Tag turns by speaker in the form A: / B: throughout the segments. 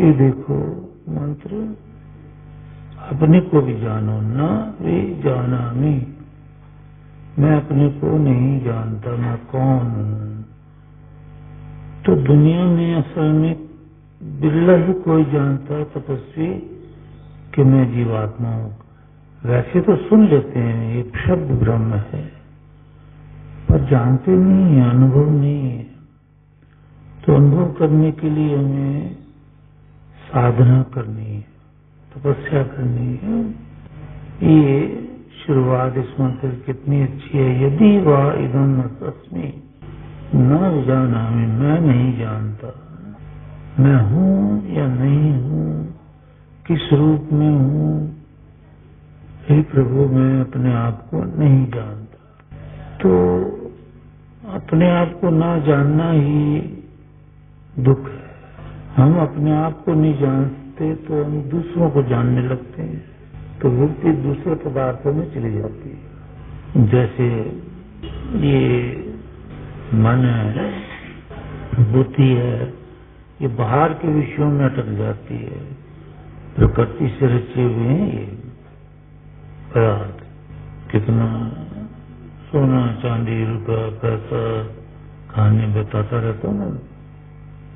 A: ये देखो मंत्र, अपने को भी जानो ना वे जानामि, मैं अपने को नहीं जानता मैं कौन हूँ। तो दुनिया में असल में बिरला ही कोई जानता है तपस्वी कि मैं जीवात्मा हूँ। वैसे तो सुन लेते हैं ये शब्द ब्रह्म है, पर जानते नहीं है, अनुभव नहीं है। तो अनुभव करने के लिए हमें साधना करनी है, तपस्या करनी है। ये शुरुआत इस मंत्र कितनी अच्छी है। यदि वह इदम न तस्मि न जानामि, मैं नहीं जानता मैं हूँ या नहीं हूँ, किस रूप में हूँ। हे प्रभु, मैं अपने आप को नहीं जानता। तो अपने आप को ना जानना ही दुख है। हम अपने आप को नहीं जानते तो हम दूसरों को जानने लगते हैं, तो वृत्ति दूसरे पदार्थों में चली जाती है। जैसे ये मन है, बुद्धि है, ये बाहर के विषयों में अटक जाती है। प्रकृति से रचे हुए हैं ये पदार्थ, कितना सोना चांदी रुपया पैसा खाने बताता रहता ना,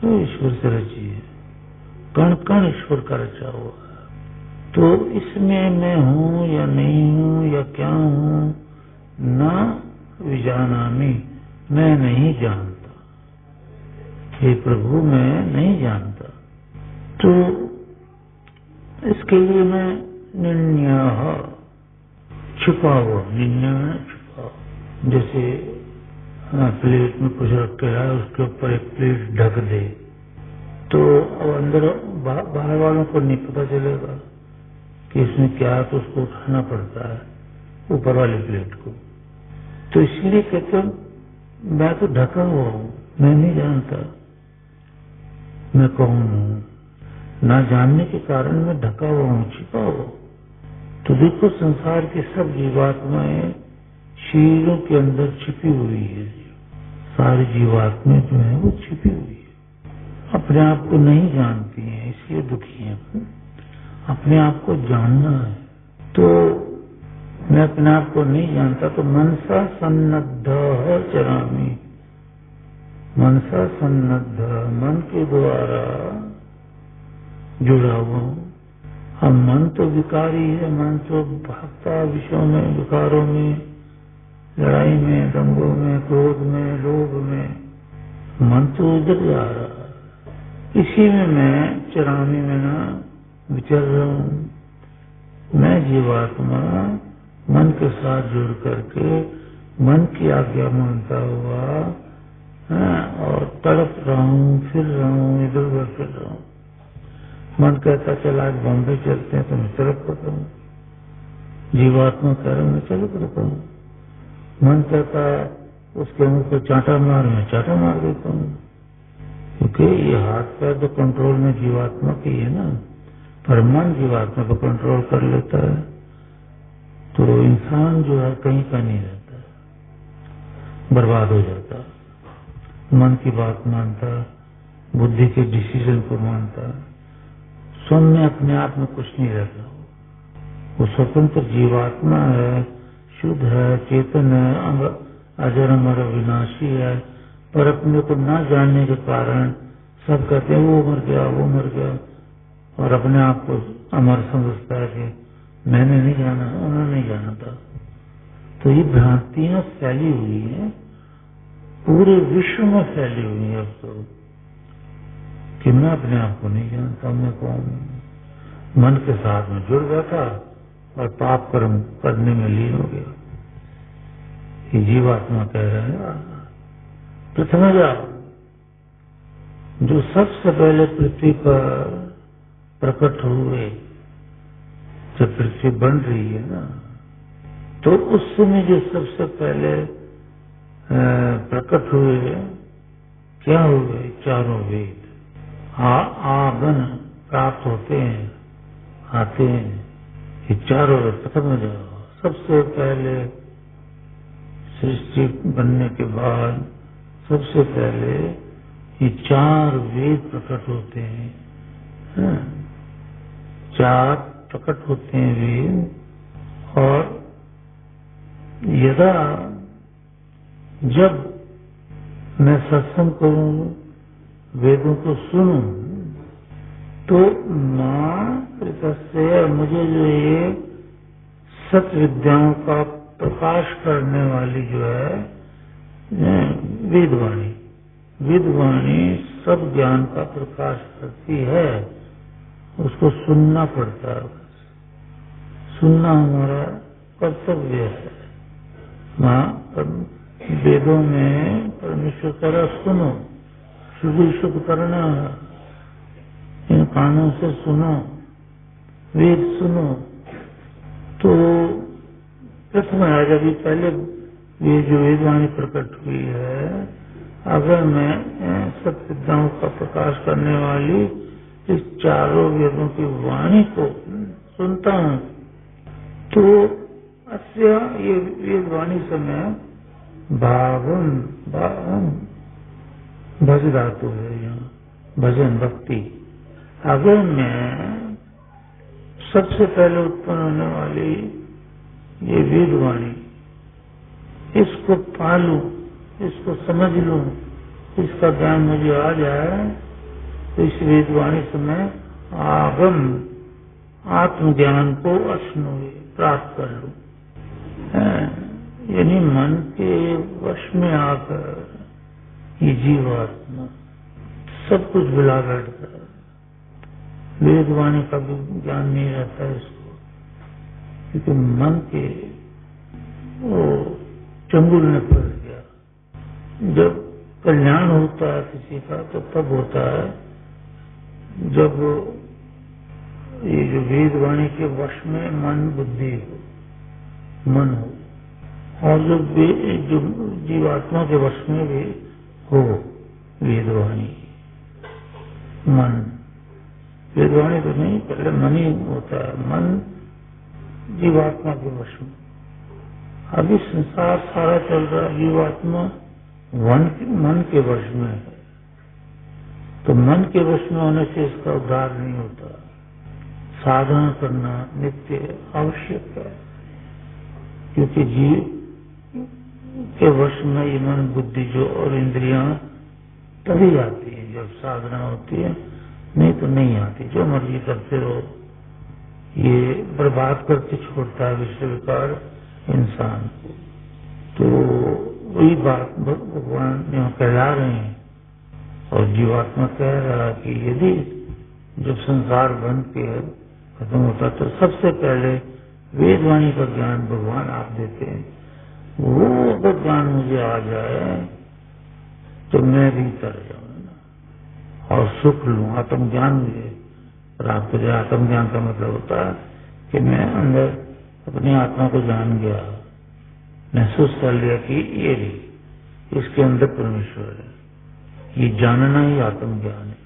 A: तो ईश्वर से रची है। कण कण ईश्वर का रचा हुआ है। तो इसमें मैं हूँ या नहीं हूँ या क्या हूँ, ना विजानामि, मैं नहीं जानता। हे प्रभु, मैं नहीं जानता। तो इसके लिए मैं निर्णय छुपा हुआ, निर्णय छुपा। जैसे प्लेट में कुछ रख के है, उसके ऊपर एक प्लेट ढक दे, तो अब अंदर बाहर वालों को नहीं पता चलेगा कि इसमें क्या है, तो उसको उठाना पड़ता है ऊपर वाली प्लेट को। तो इसलिए कहते हैं मैं तो ढका हुआ हूँ, मैं नहीं जानता मैं कौन हूँ। ना जानने के कारण मैं ढका हुआ हूँ, छिपा हुआ। तो देखो संसार के सब जीवात्माएं शरीरों के अंदर छिपी हुई है। सारी जीवात्माएं जो है वो छिपी हुई है, अपने आप को नहीं जानती हैं, इसलिए दुखी हैं। अपने आप को जानना है। तो मैं अपने आप को नहीं जानता, तो मनसा सन्नद्ध चरामि, मनसा सन्नद्ध, मन के द्वारा जुड़ा हुआ हूँ। हम मन तो विकारी है, मन तो भागता विषयों में, विकारों में, लड़ाई में, दंगों में, क्रोध में, लोभ में, मन तो उधर जा रहा है। इसी में मैं चरामी में ना विचर रहा हूँ। मैं जीवात्मा मन के साथ जुड़ करके मन की आज्ञा मानता हुआ और तड़प रहा हूँ, फिर रहा हूँ, इधर उधर फिर रहा हूँ। मन कहता चल आज बॉम्बे चलते हैं तो मैं चल पड़ता हूँ, जीवात्मा कह रहा मैं चल पड़ता हूँ। मन कहता उसके मुंह को चांटा मार, मैं चांटा मार देता हूँ, क्योंकि ये हाथ पैर तो कंट्रोल में जीवात्मा की है ना, पर मन जीवात्मा को कंट्रोल कर लेता है। तो इंसान जो है कहीं का नहीं रहता, बर्बाद हो जाता। मन की बात मानता, बुद्धि के डिसीजन को मानता, स्वयं में अपने आप में कुछ नहीं रहता। वो स्वतंत्र जीवात्मा है, शुद्ध है, चेतन है, अजर अमर विनाशी है, पर अपने को न जानने के कारण सब कहते हैं वो मर गया, वो मर गया, और अपने आप को अमर समझता है कि मैंने नहीं जाना, उन्होंने नहीं जाना था। तो ये भ्रांतियां फैली हुई हैं, पूरे विश्व में फैली हुई है अब तो, कि मैं अपने आप को नहीं जानता मैं कौन हूं। मन के साथ में जुड़ गया था और पाप कर्म करने में लीन हो गया। ये जीवात्मा कह रहे हैं पृथ्वी जो सबसे पहले पृथ्वी पर प्रकट हुए, जब पृथ्वी बन रही है ना, तो उस समय जो सबसे पहले प्रकट हुए क्या हुए, चारों वेद आगन प्राप्त होते हैं, आते हैं। ये चारों वेद प्रथम सबसे पहले सृष्टि बनने के बाद सबसे पहले ये चार वेद प्रकट होते हैं। चार प्रकट होते हैं वेद, और यदा जब मैं सत्संग करूं, वेदों को सुनूं, तो मां मुझे जो ये सत्य विद्याओं का प्रकाश करने वाली जो है वेदवाणी, वेदवाणी सब ज्ञान का प्रकाश करती है। उसको सुनना पड़ता है, सुनना हमारा कर्तव्य है। वेदों में परमेश्वर करा सुनो, शुभ शुभ करना, इन कानों से सुनो, वेद सुनो। तो प्रथम है, जब पहले ये जो वेदवाणी प्रकट हुई है, अगर मैं सत्य विद्याओं का प्रकाश करने वाली इस चारों वेदों की वाणी को सुनता हूँ, तो अस्य ये वेदवाणी समय भावम भावम भज धातु है यहाँ, भजन भक्ति। अगर मैं सबसे पहले उत्पन्न होने वाली ये वेदवाणी, इसको पालूं, इसको समझ लूं, इसका ज्ञान मुझे आ जाए, तो इस वेदवाणी से मैं आगम आत्मज्ञान को अश्नुए प्राप्त कर लूं। यानी मन के वश में आकर ये जीवात्मा सब कुछ भुला बैठता है, वेदवाणी का भी ज्ञान नहीं रहता है इसको, क्योंकि मन के वो चंगुल में फंस गया। जब कल्याण होता है किसी का तो तब होता है जब ये जो वेदवाणी के वश में मन बुद्धि हो, मन हो, और जो जीवात्मा के वश में भी हो वेदवाणी, मन। वेदवाणी तो नहीं, पहले मन ही होता है, मन जीवात्मा के वश में। अभी संसार सारा चल रहा है, जीवात्मा मन के वश में है, तो मन के वश में होने से इसका उद्धार नहीं होता। साधना करना नित्य आवश्यक है, क्योंकि जीव के वश में ये मन बुद्धि जो और इंद्रियां तभी आती है जब साधना होती है, नहीं तो नहीं आती। जो मर्जी करते रहो, ये बर्बाद करके छोड़ता है विषय विकार इंसान को। तो वही बात भगवान यहाँ कहला रहे हैं, और जीवात्मा कह रहा कि यदि जब संसार बन के खत्म होता तो सबसे पहले वेदवाणी का ज्ञान भगवान आप देते हैं। वो अगर ज्ञान मुझे आ जाए तो मैं भी तर जाऊंगा और सुख लूं, आत्मज्ञान मुझे प्राप्त हो जाए। आत्मज्ञान का मतलब होता है कि मैं अंदर अपनी आत्मा को जान गया, महसूस कर लिया कि ये भी इसके अंदर परमेश्वर है। ये जानना ही आत्मज्ञान है।